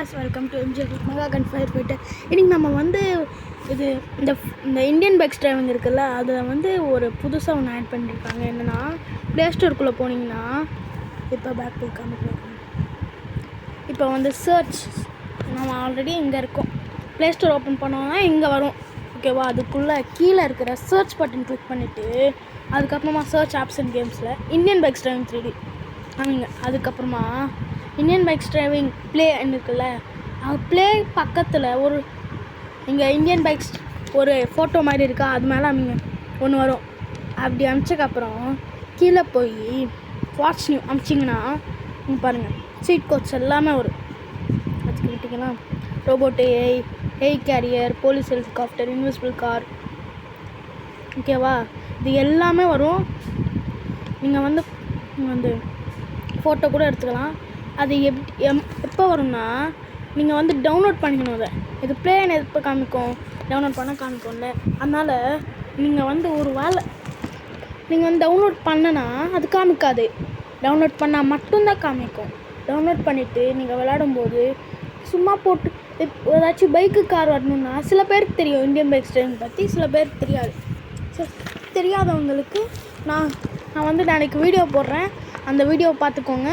Guys, welcome to MG mega gun fire fighter. இன்றைக்கி நம்ம வந்து இது இந்த இந்தியன் பைக்ஸ் டிரைவிங் இருக்குல்ல, அதில் வந்து ஒரு புதுசாக ஒன்று ஆட் பண்ணியிருக்காங்க. என்னென்னா, ப்ளே ஸ்டோருக்குள்ளே போனீங்கன்னா, இப்போ பேக் போய் காமிக்கிறேன். இப்போ வந்து சர்ச், நம்ம ஆல்ரெடி இங்கே இருக்கோம். ப்ளே ஸ்டோர் ஓப்பன் பண்ணோன்னா இங்கே வரும், ஓகேவா? அதுக்குள்ளே கீழே இருக்கிற சர்ச் பட்டன் கிளிக் பண்ணிவிட்டு, அதுக்கப்புறமா சர்ச் ஆப்ஸ் அண்ட் கேம்ஸில் இந்தியன் பைக்ஸ் டிரைவிங் 3D வாங்க. அதுக்கப்புறமா இந்தியன் பைக்ஸ் டிரைவிங் ப்ளே இருக்குல்ல, அது ப்ளே பக்கத்தில் ஒரு இங்கே இந்தியன் பைக்ஸ் ஒரு ஃபோட்டோ மாதிரி இருக்கா, அது மேலே அவங்க ஒன்று வரும். அப்படி அமிச்சதுக்கப்புறம் கீழே போய் வாட்ச் நியூ அமிச்சிங்கன்னா நீங்கள் பாருங்கள், சீட் கோட்ஸ் எல்லாமே வரும். வச்சுக்கிட்டிங்கன்னா robot AI carrier, police helicopter, invisible car, ஓகேவா? இது எல்லாமே வரும். நீங்கள் வந்து ஃபோட்டோ கூட எடுத்துக்கலாம். அது எப்போ வரும்னா, நீங்கள் வந்து டவுன்லோட் பண்ணிக்கணும். இது ப்ளேன்னு எப்போ காமிக்கும், டவுன்லோட் பண்ண காமிக்கும்ல. அதனால் நீங்கள் வந்து ஒரு வேளை நீங்கள் வந்து டவுன்லோட் பண்ணனா அது காமிக்காது, டவுன்லோட் பண்ணால் மட்டும்தான் காமிக்கும். டவுன்லோட் பண்ணிவிட்டு நீங்கள் விளையாடும்போது சும்மா போட்டு ஏதாச்சும் பைக்கு கார் வரணுன்னா, சில பேருக்கு தெரியும் இந்தியன் பைக்ஸ் டிரைவிங் பற்றி, சில பேருக்கு தெரியாது. தெரியாதவங்களுக்கு நான் வந்து நாளைக்கு வீடியோ போடுறேன், அந்த வீடியோவை பார்த்துக்கோங்க.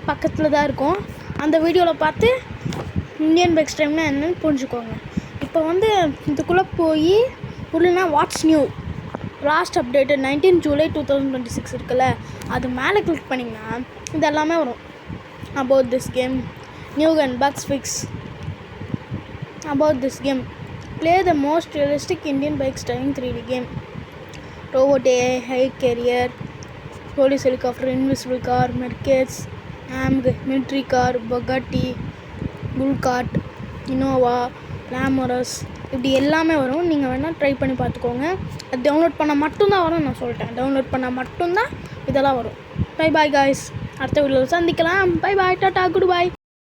பக்கத்தில் தான் இருக்கும், அந்த வீடியோவில் பார்த்து இந்தியன் பைக்ஸ் டிரைவ்னா என்னென்னு புரிஞ்சுக்கோங்க. இப்போ வந்து இதுக்குள்ளே போய் உள்ளனா watch new last update 19 July 2026 இருக்குல்ல, அது மேலே கிளிக் பண்ணிங்கன்னா இது எல்லாமே வரும். About this game, new gun bugs fix, about this game, play the most realistic Indian bikes driving 3D game, robot AI carrier, police helicopter, invisible car, Mercedes, ஆம்கு, military car, Bugatti, புல்காட், Innova, லேமரஸ், இப்படி எல்லாமே வரும். நீங்கள் வேணால் try பண்ணி பார்த்துக்கோங்க. அது டவுன்லோட் பண்ணால் மட்டும்தான் வரும். நான் சொல்லிட்டேன், டவுன்லோட் பண்ணால் மட்டும்தான் இதெல்லாம் வரும். பை பாய் காய்ஸ், அடுத்த வீடியோவில் சந்திக்கலாம். பை பாய், டாட்டா, குட் பாய்.